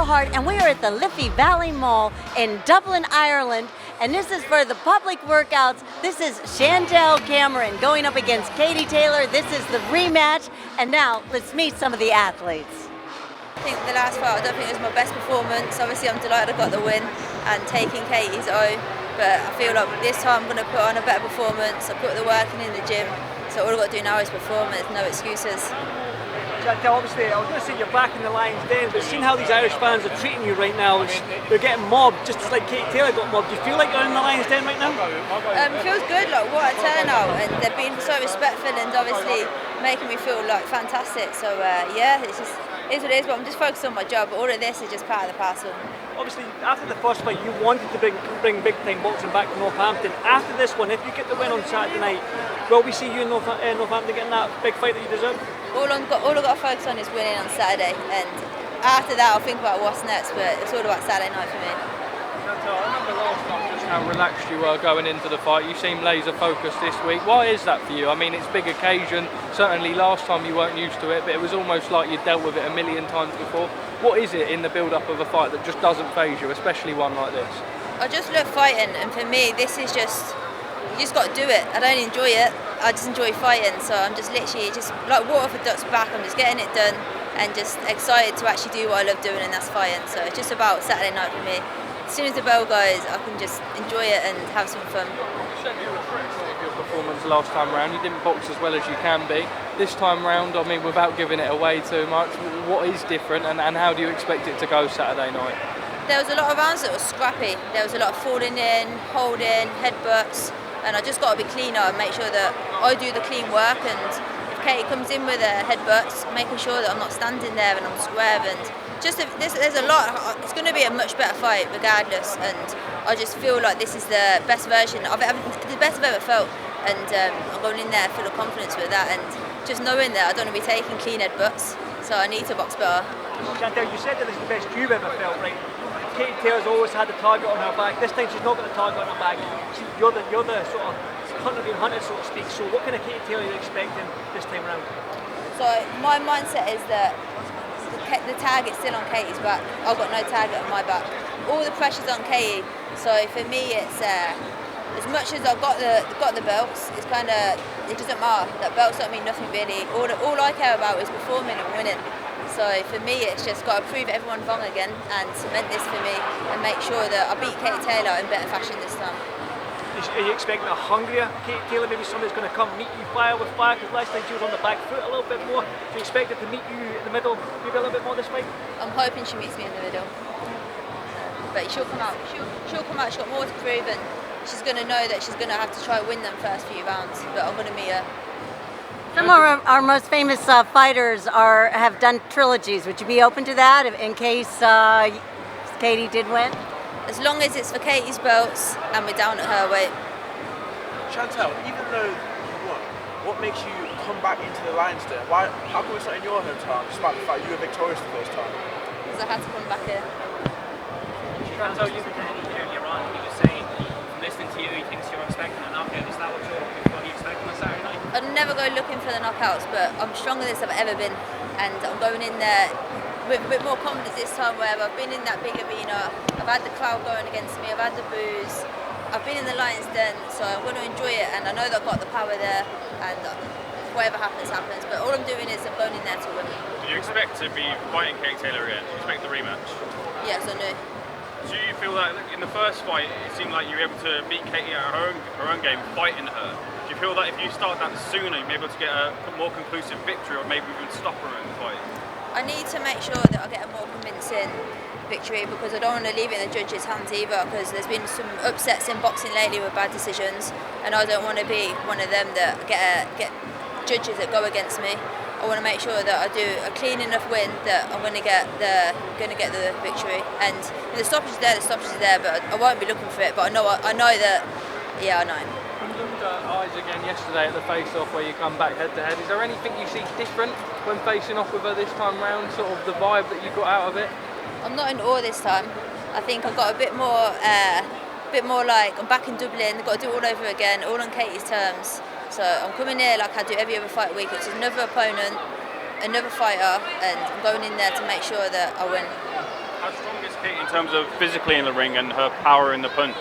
Hart, and we are at the Liffey Valley Mall in Dublin, Ireland, and this is for the public workouts. This is Chantelle Cameron going up against Katie Taylor. This is the rematch, and now let's meet some of the athletes. I think the last fight, I don't think it was my best performance. Obviously, I'm delighted I got the win and taking Katie's O, but I feel like this time I'm going to put on a better performance. I put the work in the gym, so all I've got to do now is perform. There's no excuses. Chantelle, obviously, I was going to say you're back in the Lions Den, but seeing how these Irish fans are treating you right now, they're getting mobbed, just like Katie Taylor got mobbed. Do you feel like you're in the Lions Den right now? It feels good, like what a turnout, and they've been so respectful and obviously making me feel like fantastic. So yeah, it's just is what it is, but I'm just focused on my job. But all of this is just part of the parcel. Obviously, after the first fight, you wanted to bring big time boxing back to Northampton. After this one, if you get the win on Saturday night, will we see you in Northampton getting that big fight that you deserve? All I've got to focus on is winning on Saturday, and after that I'll think about what's next, but it's all about Saturday night for me. Chantelle, I remember last time just how relaxed you were going into the fight. You seem laser focused this week. Why is that for you? I mean, it's a big occasion. Certainly last time you weren't used to it, but it was almost like you'd dealt with it a million times before. What is it in the build-up of a fight that just doesn't faze you, especially one like this? I just love fighting, and for me this is just, you just got to do it. I don't enjoy it, I just enjoy fighting, so I'm just literally just like water for ducks back. I'm just getting it done and just excited to actually do what I love doing, and that's fighting. So it's just about Saturday night for me. As soon as the bell goes, I can just enjoy it and have some fun. You said you were critical of your performance last time round. You didn't box as well as you can be. This time round, I mean, without giving it away too much, what is different, and how do you expect it to go Saturday night? There was a lot of rounds that were scrappy. There was a lot of falling in, holding, headbutts, and I just got to be cleaner and make sure that I do the clean work. And if Katie comes in with her headbutts, making sure that I'm not standing there and I'm square. And just there's a lot. It's going to be a much better fight regardless. And I just feel like this is the best version the best I've ever felt. And I'm going in there full of confidence with that. And just knowing that I don't want to be taking clean headbutts, so I need to box better. Chantelle, you said that this is the best you've ever felt, right? Katie Taylor's always had the target on her back. This time she's not got the target on her back. You're the sort of hunter being hunted, so to speak. So what kind of Katie Taylor are you expecting this time around? So my mindset is that the target's still on Katie's back. I've got no target on my back. All the pressure's on Katie. So for me, it's as much as I've got the belts, it's kind of, it doesn't matter. That belts don't mean nothing really. All I care about is performing and winning. So for me, it's just got to prove everyone wrong again and cement this for me and make sure that I beat Katie Taylor in better fashion this time. Are you expecting a hungrier Katie Taylor? Maybe somebody's going to come meet you fire with fire, because last time she was on the back foot a little bit more. Do you expect her to meet you in the middle maybe a little bit more this fight? I'm hoping she meets me in the middle. But she'll come out. She'll come out. She's got more to prove, and she's going to know that she's going to have to try and win them first few rounds. But I'm going to meet her. Some of our most famous fighters have done trilogies. Would you be open to that in case Katie did win? As long as it's for Katie's belts and we're down at her weight. Chantelle, even though you won, what makes you come back into the Lions Den? How come it's not in your hometown, despite the fact you were victorious the first time? Because I had to come back here. Chantelle, you earlier on, he was saying, from listening to you, he thinks you're expecting a knockout. Is that what you're expecting on Saturday night? I'd never go looking for the knockouts, but I'm stronger than I've ever been, and I'm going in there with a bit more confidence this time, where I've been in that big arena, I've had the crowd going against me, I've had the boos, I've been in the Lions Den, so I'm going to enjoy it, and I know that I've got the power there, and whatever happens, happens, but all I'm doing is I'm going in there to win. Do you expect to be fighting Katie Taylor again? Do you expect the rematch? Yes, I do. Do you feel that in the first fight, it seemed like you were able to beat Katie at her own game, fighting her? Do you feel that if you start that sooner, you'll be able to get a more conclusive victory, or maybe even stop her in the fight? I need to make sure that I get a more convincing victory, because I don't want to leave it in the judges' hands either, because there's been some upsets in boxing lately with bad decisions, and I don't want to be one of them that get judges that go against me. I want to make sure that I do a clean enough win that I'm going to get the victory. And if the stoppage is there, but I won't be looking for it. But I know that, yeah, I know. You looked at eyes again yesterday at the face-off where you come back head-to-head. Is there anything you see different when facing off with her this time round, sort of the vibe that you got out of it? I'm not in awe this time. I think I've got a bit more like, I'm back in Dublin, I've got to do it all over again, all on Katie's terms. So I'm coming here like I do every other fight week. It's another opponent, another fighter, and I'm going in there to make sure that I win. How strong is Katie in terms of physically in the ring and her power in the punch?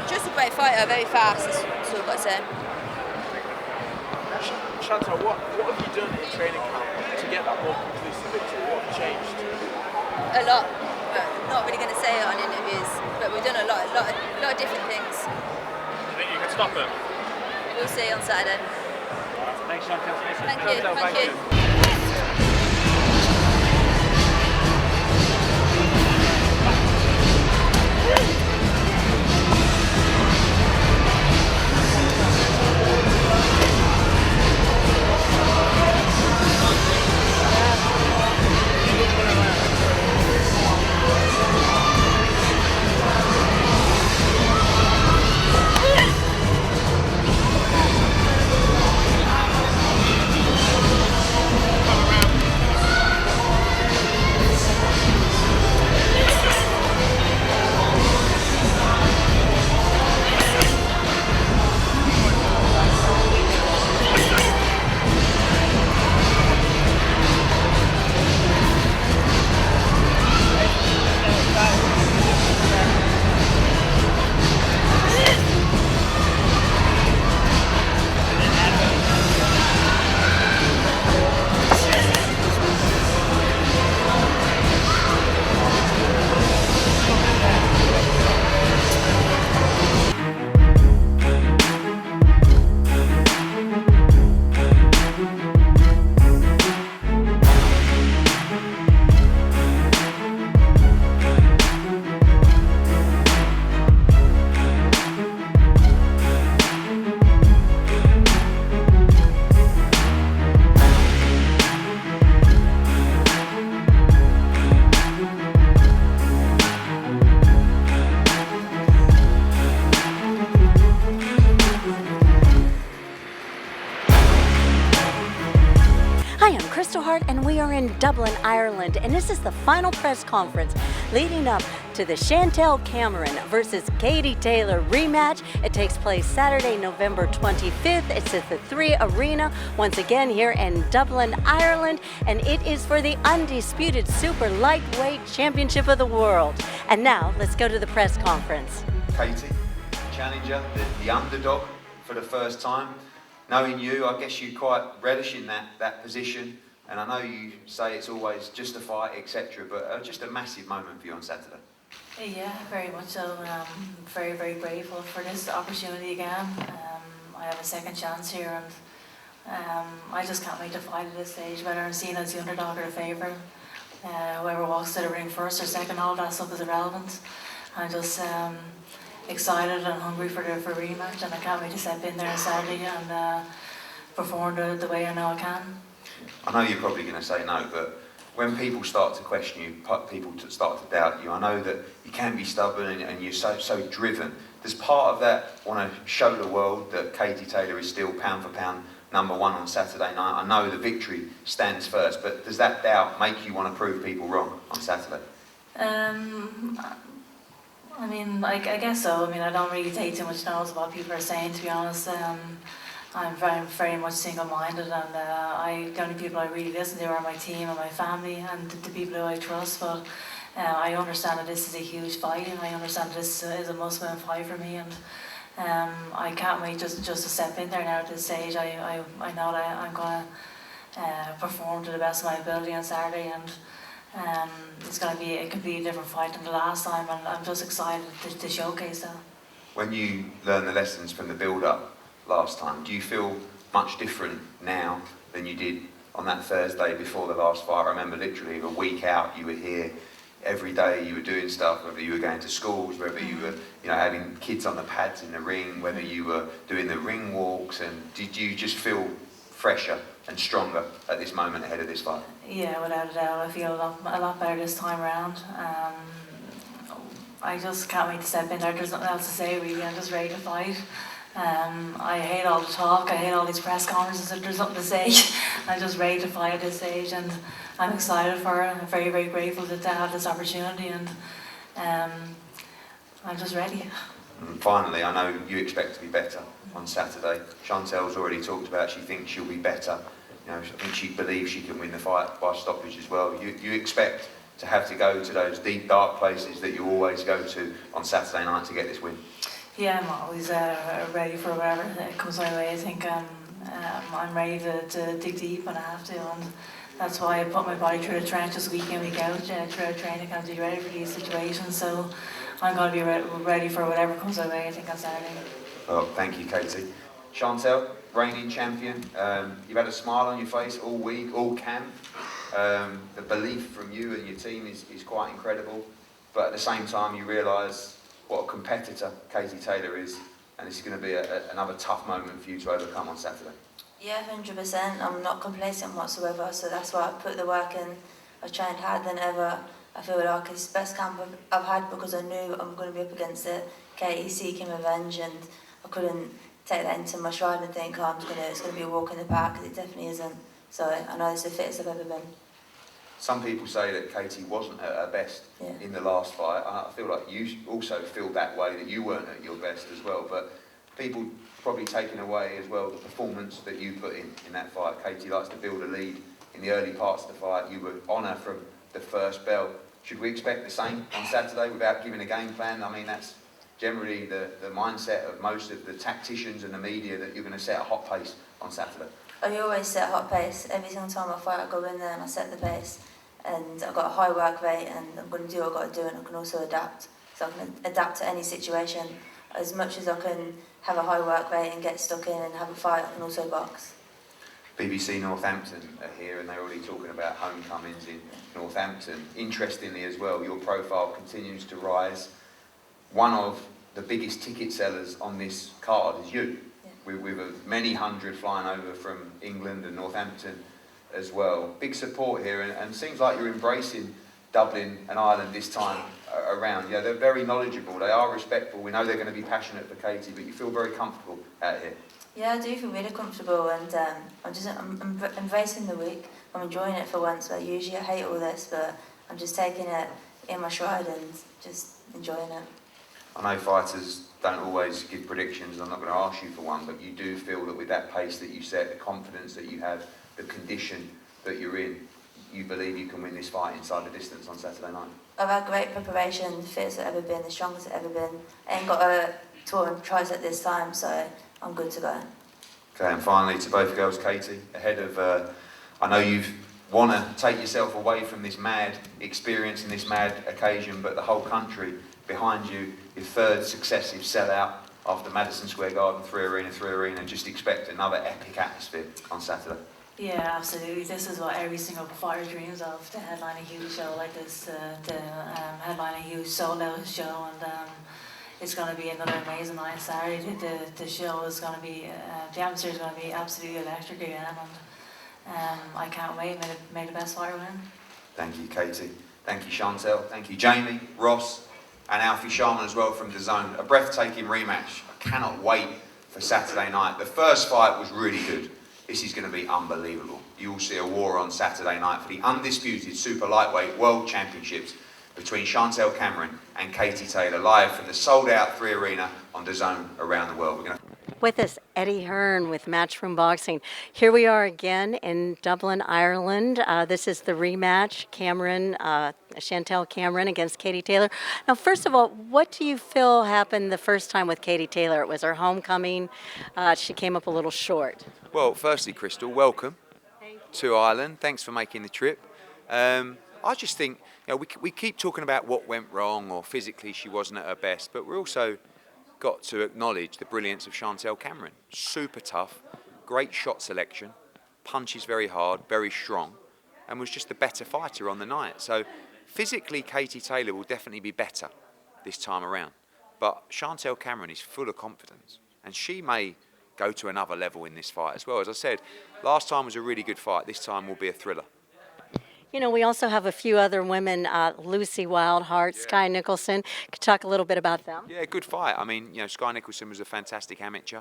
Just a great fighter, very fast. That's all I've got to say. Chantelle, what have you done in training camp to get that more conclusive victory? What have you changed? A lot. But not really going to say it on interviews. But we've done a lot of different things. Do you think you can stop it? We'll see on Saturday. Thanks, Chantelle. Thank you. Thank you. Hi, I'm Kristal Hart, and we are in Dublin, Ireland, and this is the final press conference leading up to the Chantelle Cameron versus Katie Taylor rematch. It takes place Saturday, November 25th. It's at the 3 Arena, once again here in Dublin, Ireland, and it is for the undisputed super lightweight championship of the world. And now, let's go to the press conference. Katie, challenger, the underdog for the first time. Knowing you, I guess you're quite relishing that position, and I know you say it's always just a fight, etc., but just a massive moment for you on Saturday. Yeah, very much so. Very, very grateful for this opportunity again. I have a second chance here, and I just can't wait to fight at this stage, whether I'm seen as the underdog or the favourite. Whoever walks to the ring first or second, all that stuff is irrelevant. I'm just excited and hungry for rematch, and I can't wait to step in there on Saturday and perform the way I know I can. I know you're probably going to say no, but when people start to question you, people start to doubt you, I know that you can be stubborn and you're so driven. Does part of that want to show the world that Katie Taylor is still pound for pound #1 on Saturday night? I know the victory stands first, but does that doubt make you want to prove people wrong on Saturday? I mean, I guess so. I mean, I don't really take too much notice of what people are saying, to be honest. I'm very much single-minded, and the only people I really listen to are my team and my family and the people who I trust. But I understand that this is a huge fight, and I understand that this is a must-win fight for me. And I can't wait just to step in there now at this stage. I know that I'm going to perform to the best of my ability on Saturday, and it could be a different fight than the last time, and I'm just excited to showcase that. When you learn the lessons from the build-up last time, do you feel much different now than you did on that Thursday before the last fight? I remember literally a week out, you were here every day, you were doing stuff, whether you were going to schools, whether you were having kids on the pads in the ring, whether you were doing the ring walks, and did you just feel fresher and stronger at this moment ahead of this fight? Yeah, without a doubt. I feel a lot better this time around. I just can't wait to step in there. There's nothing else to say really. I'm just ready to fight. I hate all the talk. I hate all these press conferences. There's nothing to say. I'm just ready to fight at this stage, and I'm excited for it. I'm very, very grateful to have this opportunity, and I'm just ready. And finally, I know you expect to be better on Saturday. Chantelle's already talked about she thinks she'll be better. I think she believes she can win the fight by stoppage as well. You expect to have to go to those deep, dark places that you always go to on Saturday night to get this win? Yeah, I'm always ready for whatever comes my way. I think I'm ready to dig deep when I have to, and that's why I put my body through the trenches week in, week out, throughout training, and to be ready for these situations. So I'm going to be ready for whatever comes my way, I think, on Saturday. Well, thank you, Katie. Chantelle, reigning champion. You've had a smile on your face all week, all camp. The belief from you and your team is quite incredible. But at the same time, you realise what a competitor Katie Taylor is, and this is going to be another tough moment for you to overcome on Saturday. Yeah, 100%. I'm not complacent whatsoever, so that's why I put the work in. I've trained harder than ever. I feel like it's the best camp I've had because I knew I'm going to be up against it. Katie seeking revenge, and I couldn't take that into my stride and think, oh, it's going to be a walk in the park, because it definitely isn't. So I know it's the fittest I've ever been. Some people say that Katie wasn't at her best in the last fight. I feel like you also feel that way, that you weren't at your best as well. But people probably taking away as well the performance that you put in that fight. Katie likes to build a lead in the early parts of the fight. You were on her from the first bell. Should we expect the same on Saturday without giving a game plan? I mean, that's generally the mindset of most of the tacticians and the media, that you're going to set a hot pace on Saturday. I always set a hot pace. Every single time I fight, I go in there and I set the pace. And I've got a high work rate, and I'm going to do what I've got to do, and I can also adapt. So I can adapt to any situation. As much as I can have a high work rate and get stuck in and have a fight, I can also box. BBC Northampton are here, and they're already talking about homecomings in Northampton. Interestingly as well, your profile continues to rise. One of the biggest ticket sellers on this card is you, with many hundred flying over from England and Northampton as well. Big support here, and seems like you're embracing Dublin and Ireland this time around. Yeah, they're very knowledgeable, they are respectful. We know they're going to be passionate for Katie, but you feel very comfortable out here. Yeah, I do feel really comfortable, and I'm embracing the week. I'm enjoying it for once, but usually I hate all this, but I'm just taking it in my stride and just enjoying it. I know fighters don't always give predictions, and I'm not going to ask you for one, but you do feel that with that pace that you set, the confidence that you have, the condition that you're in, you believe you can win this fight inside the distance on Saturday night? I've had great preparation, the fittest I've ever been, the strongest I've ever been. I ain't got a torn tricep this time, so I'm good to go. Okay, and finally to both girls, Katie, ahead of, I know you've want to take yourself away from this mad experience and this mad occasion, but the whole country behind you, your third successive sellout after Madison Square Garden, 3 Arena, just expect another epic atmosphere on Saturday. Yeah, absolutely. This is what every single fighter dreams of, to headline a huge show like this, to headline a huge sold-out show, and it's going to be another amazing night Saturday. The show is going to be, the atmosphere is going to be absolutely electric again, and I can't wait. May the best fighter win. Thank you, Katie. Thank you, Chantelle. Thank you, Jamie, Ross, and Alfie Sharman as well from DAZN. A breathtaking rematch. I cannot wait for Saturday night. The first fight was really good. This is going to be unbelievable. You will see a war on Saturday night for the undisputed super lightweight world championships between Chantelle Cameron and Katie Taylor, live from the sold-out 3 Arena on DAZN around the world. With us, Eddie Hearn with Matchroom Boxing. Here we are again in Dublin, Ireland. This is the rematch, Chantelle Cameron against Katie Taylor. Now, first of all, what do you feel happened the first time with Katie Taylor? It was her homecoming. She came up a little short. Well, firstly, Kristal, welcome to Ireland. Thanks for making the trip. I just think, we keep talking about what went wrong or physically she wasn't at her best, but we're also got to acknowledge the brilliance of Chantelle Cameron. Super tough, great shot selection, punches very hard, very strong, and was just the better fighter on the night. So physically, Katie Taylor will definitely be better this time around. But Chantelle Cameron is full of confidence, and she may go to another level in this fight as well. As I said, last time was a really good fight. This time will be a thriller. We also have a few other women, Lucy Wildheart, Sky Nicholson. Could talk a little bit about them? Yeah, good fight. I mean, Sky Nicholson was a fantastic amateur.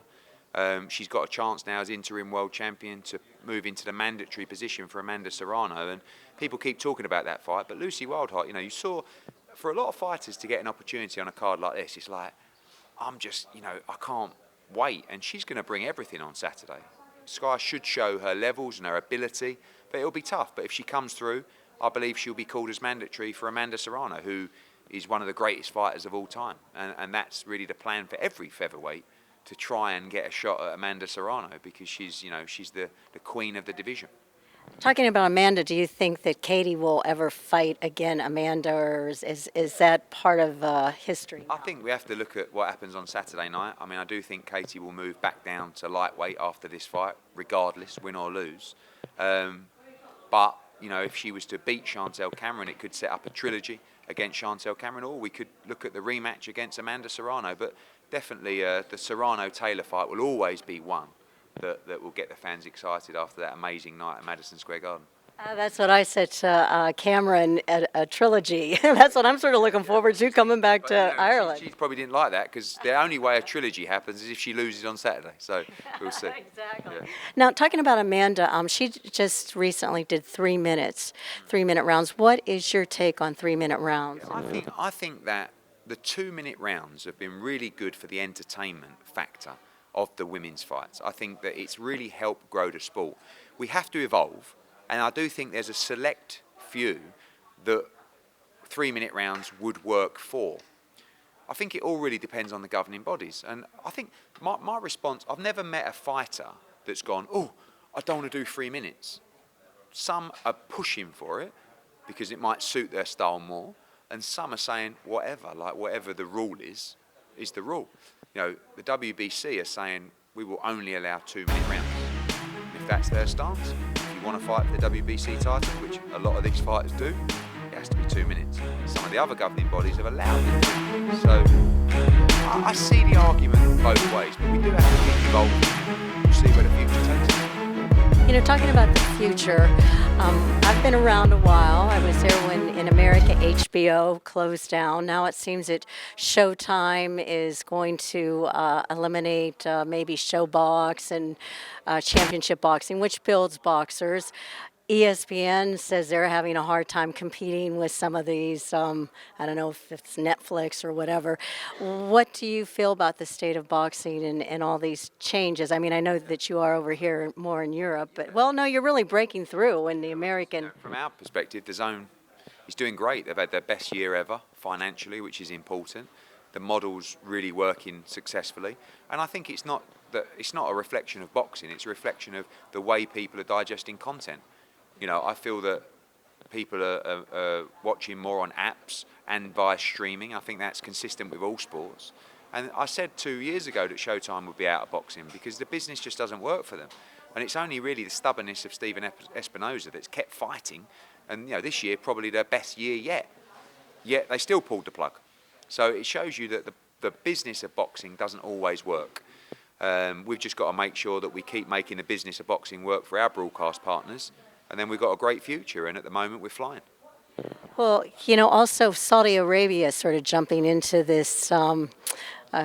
She's got a chance now as interim world champion to move into the mandatory position for Amanda Serrano, and people keep talking about that fight. But Lucy Wildheart, you saw, for a lot of fighters to get an opportunity on a card like this, it's like, I'm just, I can't wait. And she's going to bring everything on Saturday. Sky should show her levels and her ability, but it'll be tough. But if she comes through I believe she'll be called as mandatory for Amanda Serrano, who is one of the greatest fighters of all time. And that's really the plan for every featherweight, to try and get a shot at Amanda Serrano, because she's the queen of the division. Talking about Amanda, do you think that Katie will ever fight again Amanda, or is that part of history now? I think we have to look at what happens on Saturday night. I mean, I do think Katie will move back down to lightweight after this fight, regardless, win or lose. But, if she was to beat Chantelle Cameron, it could set up a trilogy against Chantelle Cameron, or we could look at the rematch against Amanda Serrano. But definitely the Serrano-Taylor fight will always be one that will get the fans excited after that amazing night at Madison Square Garden. That's what I said to Cameron, a trilogy. That's what I'm sort of looking forward to, coming back to Ireland. She probably didn't like that, because the only way a trilogy happens is if she loses on Saturday. So we'll see. Exactly. Yeah. Now, talking about Amanda, she just recently did 3-minute rounds. What is your take on 3-minute rounds? I think that the 2-minute rounds have been really good for the entertainment factor of the women's fights. I think that it's really helped grow the sport. We have to evolve. And I do think there's a select few that 3-minute rounds would work for. I think it all really depends on the governing bodies. And I think my response, I've never met a fighter that's gone, oh, I don't want to do 3 minutes. Some are pushing for it because it might suit their style more. And some are saying whatever the rule is the rule. The WBC are saying we will only allow 2-minute rounds. If that's their stance, want to fight for the WBC title, which a lot of these fighters do, it has to be 2 minutes. Some of the other governing bodies have allowed it. So I see the argument both ways, but we do have to keep evolving to see where the future takes us. Talking about the future, I've been around a while. I was there when in America HBO closed down. Now it seems that Showtime is going to eliminate maybe Showbox and Championship Boxing, which builds boxers. ESPN says they're having a hard time competing with some of these, I don't know if it's Netflix or whatever. What do you feel about the state of boxing and all these changes? I mean, I know that you are over here more in Europe, but, well, no, you're really breaking through in the American. From our perspective, the Zone is doing great. They've had their best year ever financially, which is important. The model's really working successfully. And I think it's not a reflection of boxing, it's a reflection of the way people are digesting content. I feel that people are watching more on apps and via streaming. I think that's consistent with all sports. And I said 2 years ago that Showtime would be out of boxing because the business just doesn't work for them. And it's only really the stubbornness of Stephen Espinosa that's kept fighting. And this year probably their best year yet. Yet they still pulled the plug. So it shows you that the business of boxing doesn't always work. We've just got to make sure that we keep making the business of boxing work for our broadcast partners. And then we've got a great future, and at the moment we're flying. Well, also Saudi Arabia is sort of jumping into this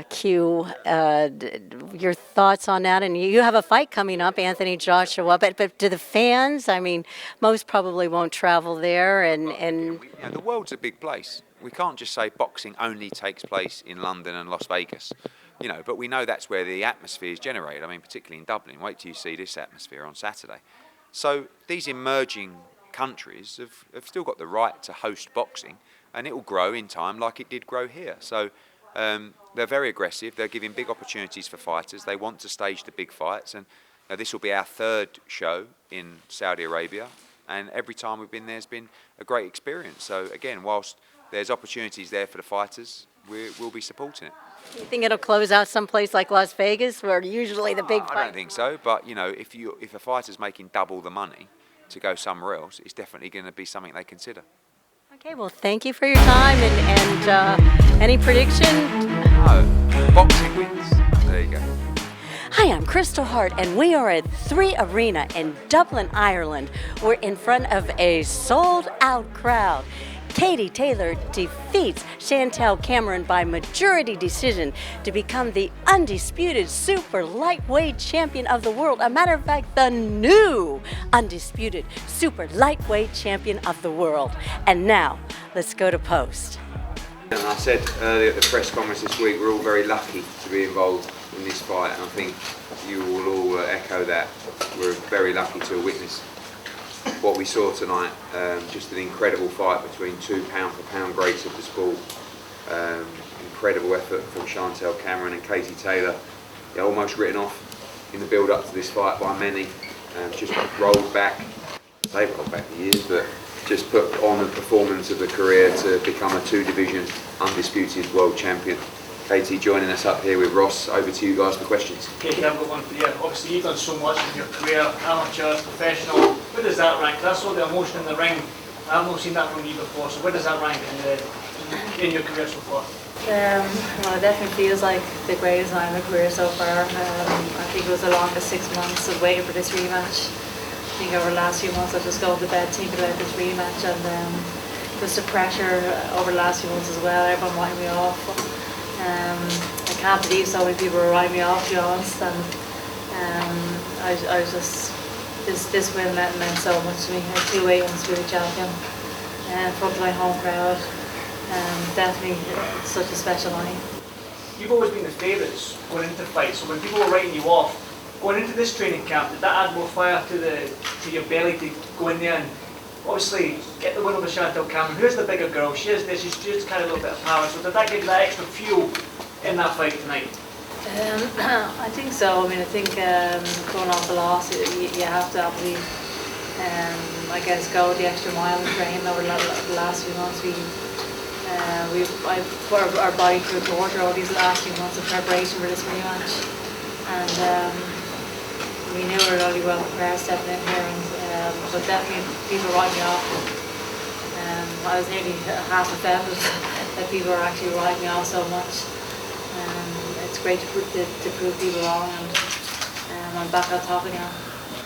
queue. Your thoughts on that? And you have a fight coming up, Anthony Joshua, but do the fans, I mean, most probably won't travel there. And the world's a big place. We can't just say boxing only takes place in London and Las Vegas. But we know that's where the atmosphere is generated. I mean, particularly in Dublin. Wait till you see this atmosphere on Saturday. So these emerging countries have still got the right to host boxing, and it will grow in time like it did grow here. So they're very aggressive. They're giving big opportunities for fighters. They want to stage the big fights, and this will be our third show in Saudi Arabia, and every time we've been there has been a great experience. So again, whilst there's opportunities there for the fighters, we'll be supporting it. You think it'll close out someplace like Las Vegas, where usually the big fight? I don't think so, but if a fighter's making double the money to go somewhere else, it's definitely going to be something they consider. Okay, well, thank you for your time, and any prediction? No, boxing wins. There you go. Hi, I'm Kristal Hart, and we are at 3 Arena in Dublin, Ireland. We're in front of a sold-out crowd. Katie Taylor defeats Chantelle Cameron by majority decision to become the undisputed super lightweight champion of the world. A matter of fact, the new undisputed super lightweight champion of the world. And now, let's go to post. And I said earlier at the press conference this week, we're all very lucky to be involved in this fight, and I think you will all echo that. We're very lucky to witness what we saw tonight. Just an incredible fight between two pound-for-pound greats of the sport. Incredible effort from Chantelle Cameron and Katie Taylor. They're almost written off in the build-up to this fight by many. Just rolled back the years, but just put on the performance of the career to become a two-division undisputed world champion. Katie joining us up here with Ross. Over to you guys for questions. Katie, I've got one for you. Obviously, you've done so much in your career, amateur, professional. Where does that rank? I saw the emotion in the ring. I've not seen that from you before. So where does that rank in your career so far? Well, it definitely feels like the greatest night of my career so far. I think it was the longest 6 months of waiting for this rematch. I think over the last few months I've just gone to bed thinking about this rematch, and just the pressure over the last few months as well. Everyone writing me off. I can't believe so many people were writing me off, to be honest. And I was just this win meant so much to me. I had 2-8 undisputed champion, in front of my home crowd. Definitely such a special night. You've always been the favourites going into fights, so when people were writing you off, going into this training camp, did that add more fire to your belly to go in there and obviously get the win over Chantelle Cameron? Who's the bigger girl? She is this, she's just kind of a little bit of power, so did that give you that extra fuel in that fight tonight? I think so. I mean, I think coming off the loss, you have to obviously, I guess, go the extra mile and train over the last few months. I've put our body through a torture all these last few months of preparation for this rematch, and we knew we were really well prepared stepping in here, but definitely people write me off. I was nearly half offended that people are actually writing me off so much. It's great to prove people wrong, and I'm back on top again.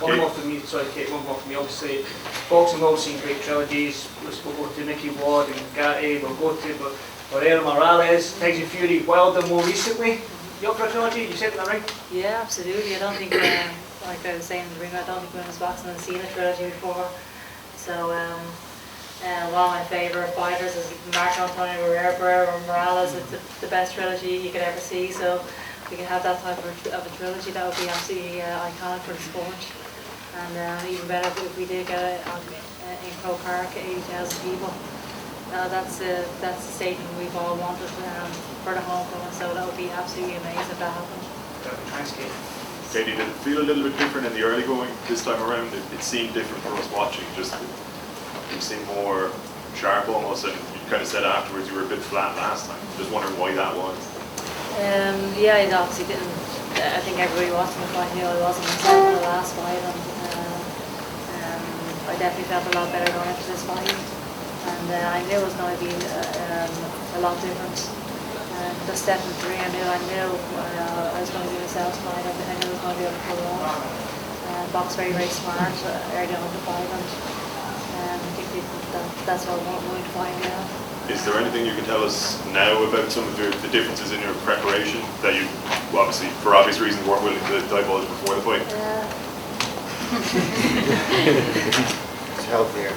One more from me, sorry Kate, one more from me. Obviously, boxing, we've all seen great trilogies. We'll go to Nicky Ward and Gatti, we'll go to Barrera Morales, Tyson Fury, Wilder more recently. You up for a trilogy? You said that right? Yeah, absolutely. I don't think, like I was saying in the ring, I don't think women's boxing has seen a trilogy before. So, one of my favourite fighters is Marco Antonio Barrera Morales. It's the best trilogy you could ever see. So, if we can have that type of a trilogy, that would be absolutely iconic for the sport. And even better if we did get it in Croke Park, 80,000 people. That's the stadium we've all wanted for the homecoming, so that would be absolutely amazing if that happened. Thanks, Kate. Katie, did it feel a little bit different in the early going this time around? It seemed different for us watching, just you seemed more sharp almost, and you kind of said afterwards you were a bit flat last time. Just wondering why that was. Yeah, it obviously didn't. I think everybody watching the fight knew I wasn't myself in the last fight, and I definitely felt a lot better going into this fight, and I knew it was going to be a lot different. Just stepping through, I knew I was going to be myself tonight. I knew I was going to be able to pull it off. Box very, very smart early on in the fight, and I think that's what we're going to find out. Is there anything you can tell us now about some of the differences in your preparation that you, well, obviously for obvious reasons, weren't willing to divulge before the fight? It's healthier.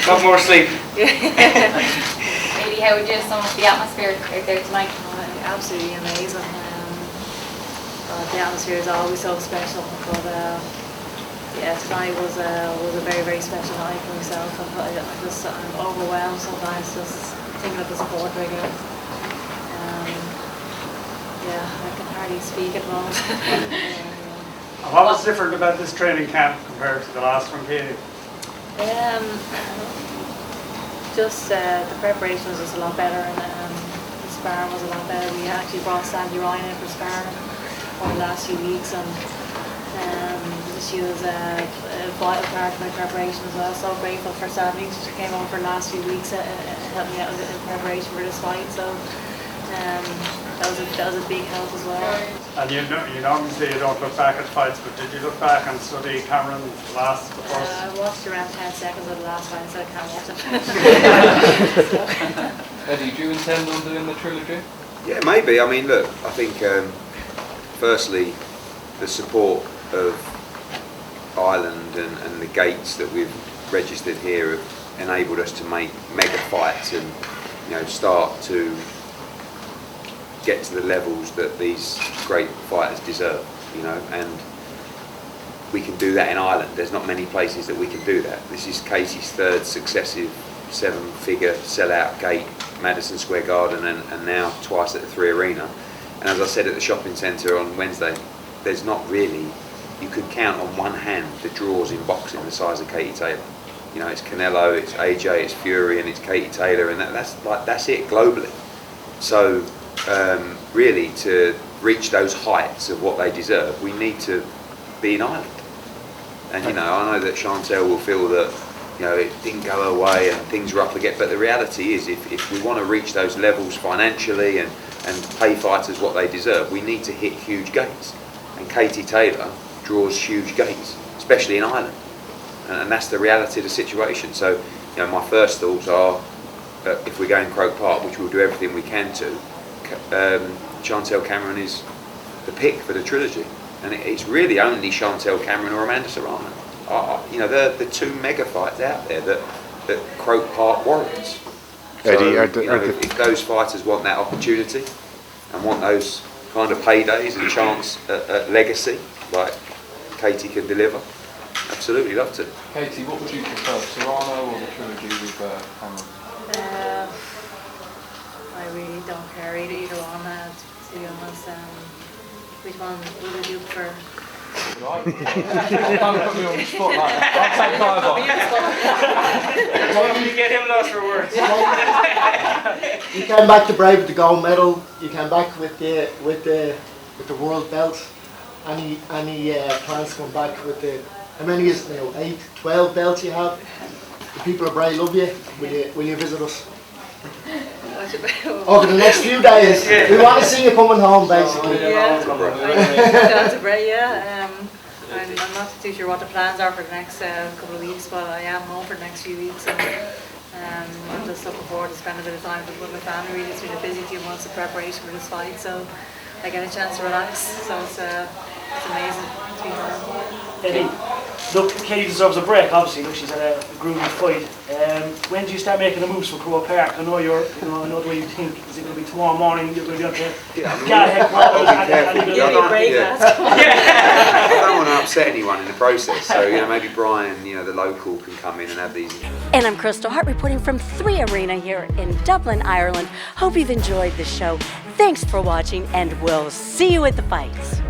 Got more sleep. Katie, how would you sum up the atmosphere out there tonight? Absolutely amazing. The atmosphere is always so special, but yeah, tonight was a very, very special night for myself. I'm overwhelmed sometimes just thinking of the support I get. Yeah, I can hardly speak at the moment. What was different about this training camp compared to the last one, Katie? Just the preparation was just a lot better, and the sparring was a lot better. We actually brought Sandy Ryan in for sparring over the last few weeks, and she was a vital part of my preparation as well. So grateful for Sandy. She came over for the last few weeks and helped me out in preparation for this fight. So that was a big help as well. And you normally say you don't look back at fights, but did you look back and study Cameron the first? I watched around 10 seconds of the last fight, so I can't watch it. Eddie, do you intend on doing the trilogy? Yeah, maybe. I mean, look, I think firstly, the support of Ireland and the gates that we've registered here have enabled us to make mega fights and start to get to the levels that these great fighters deserve. And we can do that in Ireland. There's not many places that we can do that. This is Katie's third successive 7-figure sellout gate, Madison Square Garden, and now twice at the 3 Arena. And as I said at the shopping centre on Wednesday, there's not really, you could count on one hand the draws in boxing the size of Katie Taylor. You know, it's Canelo, it's AJ, it's Fury, and it's Katie Taylor, and that's it globally. So really, to reach those heights of what they deserve, we need to be in Ireland. And you know, I know that Chantelle will feel that, you know, it didn't go her way and things were up again, but the reality is, if we want to reach those levels financially and pay fighters what they deserve, we need to hit huge gates. And Katie Taylor draws huge gates, especially in Ireland. And that's the reality of the situation. So, you know, my first thoughts are, if we're going Croke Park, which we'll do everything we can to, Chantelle Cameron is the pick for the trilogy. And it's really only Chantelle Cameron or Amanda Serrano. You know, they're the 2 mega fights out there that Croke Park warrants. So, Eddie, you know, if those fighters want that opportunity and want those kind of paydays and chance at legacy, like Katie can deliver, absolutely love to. Katie, what would you prefer, Serrano or the trilogy with Cameron? I really don't care either one, to be honest. Which one would you prefer? Right. Don't put me on the spot like that. I'll take either. You get him lost for words. You came back to Brave with the gold medal. You came back with the world belt. Any plans to come back with the? How many is it now? 8, 12 belts you have. The people of Bray love you. Will you visit us? Over the next few days. We want to see you coming home, basically. Down to Bray, yeah. I'm not too sure what the plans are for the next couple of weeks, but I am home for the next few weeks. So, I'm just looking forward to spending a bit of time with my family. Really, it's been a busy 2 months of preparation for this fight, so I get a chance to relax. So it's amazing to be home. Eddie, look, Katie deserves a break, obviously. Look, she's had a grueling fight. When do you start making the moves for Croke Park? I know I know the way you think. Is it going to be tomorrow morning? You're going to be up there? I don't want to upset anyone in the process. So, you know, maybe Brian, you know, the local, can come in and have these. And I'm Kristal Hart reporting from 3 Arena here in Dublin, Ireland. Hope you've enjoyed the show. Thanks for watching, and we'll see you at the fights.